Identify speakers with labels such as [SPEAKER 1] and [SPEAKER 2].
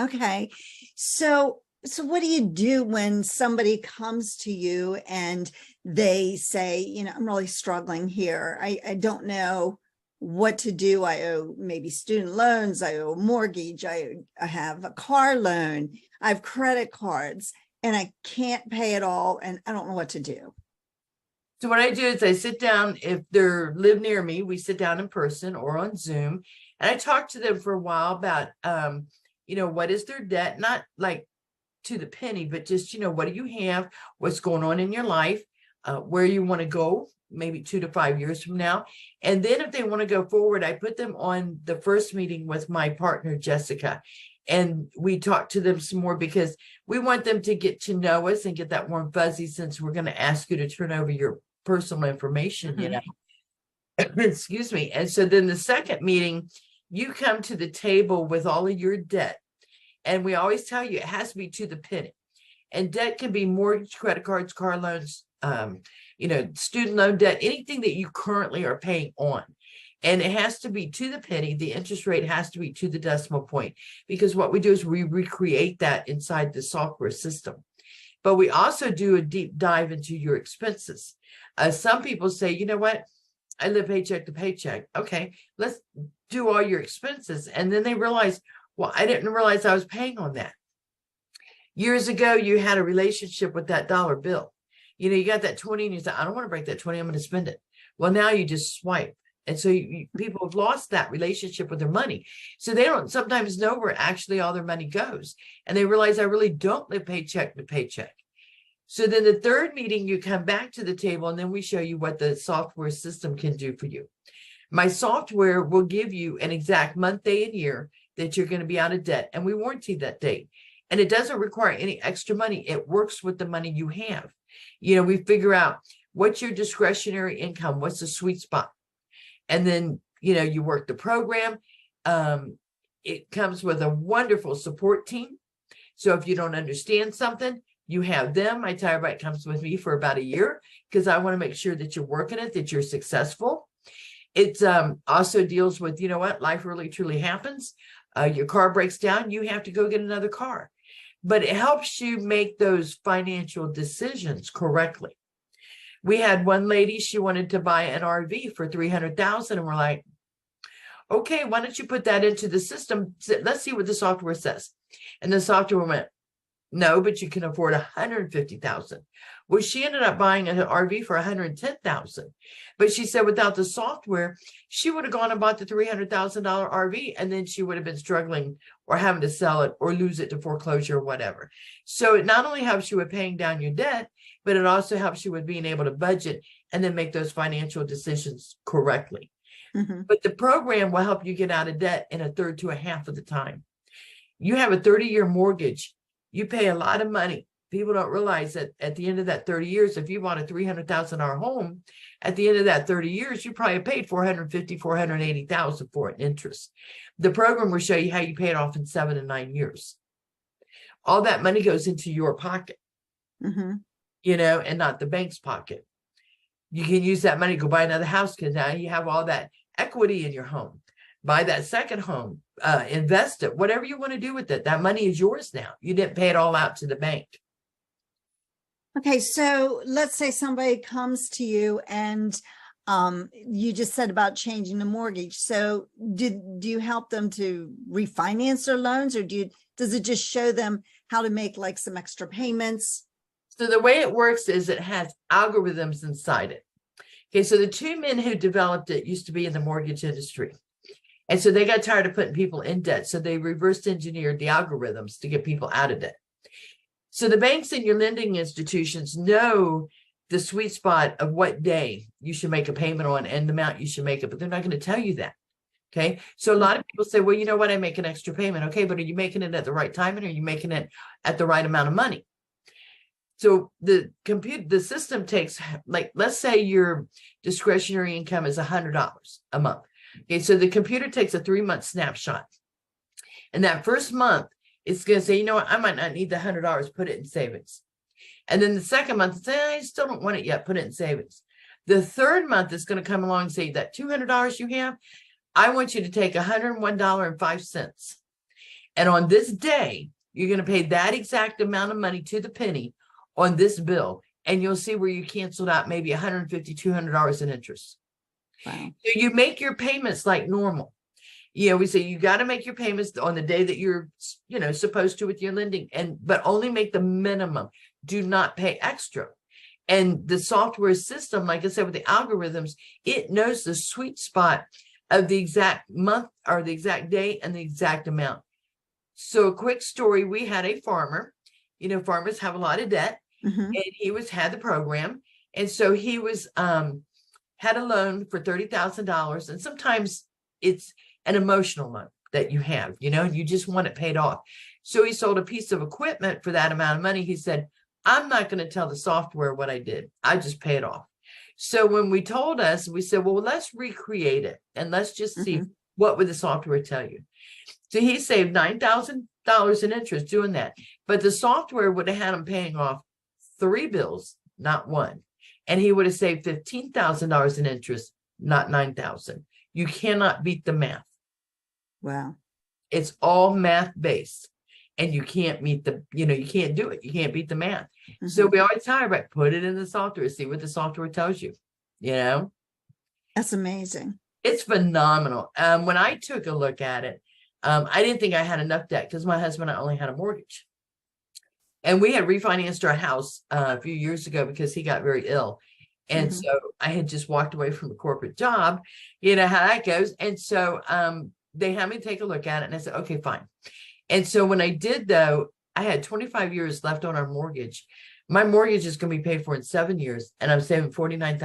[SPEAKER 1] Okay. So what do you do when somebody comes to you and they say, I'm really struggling here. I don't know what to do. I owe maybe student loans. I owe a mortgage. I have a car loan. I have credit cards and I can't pay it all. And I don't know what to do.
[SPEAKER 2] So what I do is I sit down, if they live near me, we sit down in person or on Zoom, and I talk to them for a while about, what is their debt? Not like to the penny, but just, what do you have? What's going on in your life? Where you want to go, maybe 2 to 5 years from now. And then if they want to go forward, I put them on the first meeting with my partner, Jessica. And we talk to them some more because we want them to get to know us and get that warm fuzzy, since we're going to ask you to turn over your personal information, excuse me. And so then the second meeting, you come to the table with all of your debt. And we always tell you it has to be to the penny. And debt can be mortgage, credit cards, car loans, student loan debt, anything that you currently are paying on. And it has to be to the penny. The interest rate has to be to the decimal point, because what we do is we recreate that inside the software system. But we also do a deep dive into your expenses. Some people say, you know what? I live paycheck to paycheck. Okay, let's do all your expenses. And then they realize, well, I didn't realize I was paying on that. Years ago, you had a relationship with that dollar bill. You got that 20 and you said, I don't want to break that 20. I'm going to spend it. Well, now you just swipe. And so people have lost that relationship with their money. So they don't sometimes know where actually all their money goes. And they realize I really don't live paycheck to paycheck. So then the third meeting, you come back to the table and then we show you what the software system can do for you. My software will give you an exact month, day, and year that you're going to be out of debt. And we warranty that date. And it doesn't require any extra money. It works with the money you have. We figure out what's your discretionary income, what's the sweet spot. And then, you work the program. It comes with a wonderful support team. So if you don't understand something, you have them. I tell everybody it comes with me for about a year because I want to make sure that you're working it, that you're successful. It also deals with, life really truly happens. Your car breaks down, you have to go get another car. But it helps you make those financial decisions correctly. We had one lady, she wanted to buy an RV for $300,000, and we're like, okay, why don't you put that into the system? Let's see what the software says. And the software went, no, but you can afford $150,000. Well, she ended up buying an RV for $110,000. But she said without the software, she would have gone and bought the $300,000 RV, and then she would have been struggling or having to sell it or lose it to foreclosure or whatever. So it not only helps you with paying down your debt, but it also helps you with being able to budget and then make those financial decisions correctly. Mm-hmm. But the program will help you get out of debt in a third to a half of the time. You have a 30-year mortgage. You pay a lot of money. People don't realize that at the end of that 30 years, if you bought a $300,000 home, at the end of that 30 years, you probably paid $450,000, $480,000 for it in interest. The program will show you how you pay it off in 7 to 9 years. All that money goes into your pocket, mm-hmm. And not the bank's pocket. You can use that money to go buy another house because now you have all that equity in your home. Buy that second home, invest it, whatever you want to do with it. That money is yours now. You didn't pay it all out to the bank.
[SPEAKER 1] Okay, so let's say somebody comes to you and you just said about changing the mortgage. So do you help them to refinance their loans, or does it just show them how to make like some extra payments? So the way it works is it has algorithms inside it. Okay, so the two men who developed it used to be in the mortgage industry. And so they got tired of putting people in debt. So they reverse engineered the algorithms to get people out of debt. So the banks and your lending institutions know the sweet spot of what day you should make a payment on and the amount you should make it, but they're not going to tell you that. Okay. So a lot of people say, well, you know what? I make an extra payment. Okay. But are you making it at the right time? And are you making it at the right amount of money? So the system takes, like, let's say your discretionary income is $100 a month. Okay. So the computer takes a 3-month snapshot. And that first month, it's going to say, you know what, I might not need the $100, put it in savings. And then the second month, it's say, I still don't want it yet, put it in savings. The third month is going to come along and say, that $200 you have, I want you to take $101.05.
[SPEAKER 2] And on this day, you're going to pay that exact amount of money to the penny on this bill. And you'll see where you canceled out maybe $150, $200 in interest.
[SPEAKER 1] Wow.
[SPEAKER 2] So you make your payments like normal. We say you got to make your payments on the day that you're, supposed to with your lending, but only make the minimum. Do not pay extra. And the software system, like I said, with the algorithms, it knows the sweet spot of the exact month or the exact day and the exact amount. So a quick story, we had a farmer, farmers have a lot of debt, and he had the program. And so he had a loan for $30,000. And sometimes it's an emotional loan that you have, you just want it paid off. So he sold a piece of equipment for that amount of money. He said, I'm not going to tell the software what I did. I just pay it off. So when we told us, we said, well, let's recreate it and let's just see what would the software tell you. So he saved $9,000 in interest doing that. But the software would have had him paying off 3 bills, not one. And he would have saved $15,000 in interest, not $9,000. You cannot beat the math.
[SPEAKER 1] Wow.
[SPEAKER 2] It's all math based. And you can't meet you can't do it. You can't beat the math. So we always tell everybody, put it in the software, see what the software tells you,
[SPEAKER 1] That's amazing.
[SPEAKER 2] It's phenomenal. When I took a look at it, I didn't think I had enough debt because my husband and I only had a mortgage. And we had refinanced our house a few years ago because he got very ill. And so I had just walked away from a corporate job, how that goes. And so they had me take a look at it and I said, okay, fine. And so when I did, though, I had 25 years left on our mortgage. My mortgage is going to be paid for in 7 years, and I'm saving $49,000.